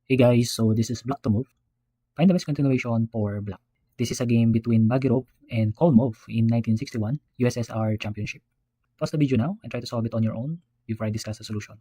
Hey guys, so this is Black to Move. Find the best continuation for Black. This is a game between Bagirov and Kolmov in 1961 USSR Championship. Pause the video now and try to solve it on your own before I discuss the solution.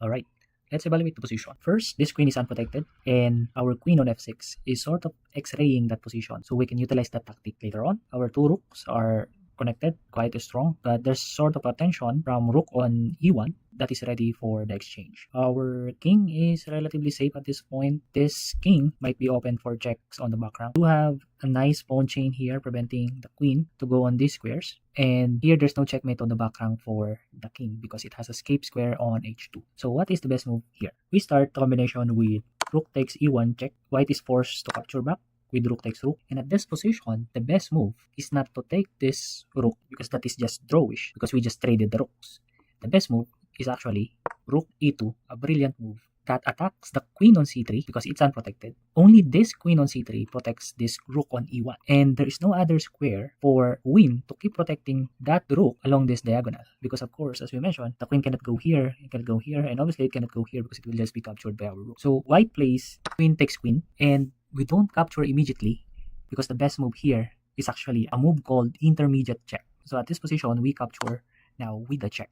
Alright, let's evaluate the position. First, this queen is unprotected and our queen on f6 is sort of x-raying that position, so we can utilize that tactic later on. Our two rooks are connected quite strong, but there's sort of a tension from rook on e1 that is ready for the exchange. Our king is relatively safe at this point. This king might be open for checks on the background. We have a nice pawn chain here preventing the queen to go on these squares, and here there's no checkmate on the background for the king because it has a escape square on h2. So what is the best move here? We start the combination with rook takes e1 check. White is forced to capture back with rook takes rook, and at this position the best move is not to take this rook because that is just drawish because we just traded the rooks. The best move is actually rook e2, a brilliant move that attacks the queen on c3 because it's unprotected. Only this queen on c3 protects this rook on e1, and there is no other square for queen to keep protecting that rook along this diagonal because, of course, as we mentioned, the queen cannot go here, it cannot go here, and obviously it cannot go here because it will just be captured by our rook. So white plays queen takes queen, and we don't capture immediately because the best move here is actually a move called intermediate check. So at this position, we capture now with the check.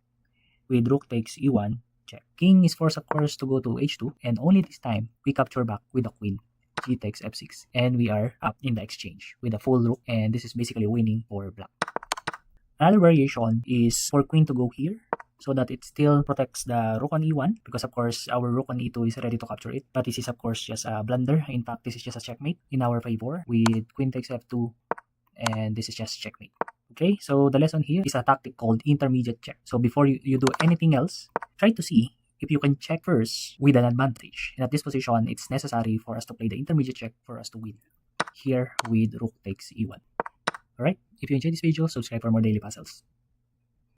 With rook takes e1, check. King is forced, of course, to go to h2, and only this time, we capture back with the queen. G takes f6, and we are up in the exchange with a full rook, and this is basically winning for black. Another variation is for queen to go here, so that it still protects the rook on e1 because, of course, our rook on e2 is ready to capture it. But this is, of course, just a blunder. In fact, this is just a checkmate in our favor with queen takes f2, and this is just checkmate. Okay, so the lesson here is a tactic called intermediate check. So before you do anything else, try to see if you can check first with an advantage. And at this position, it's necessary for us to play the intermediate check for us to win. Here with rook takes e1. Alright, if you enjoyed this video, subscribe for more daily puzzles.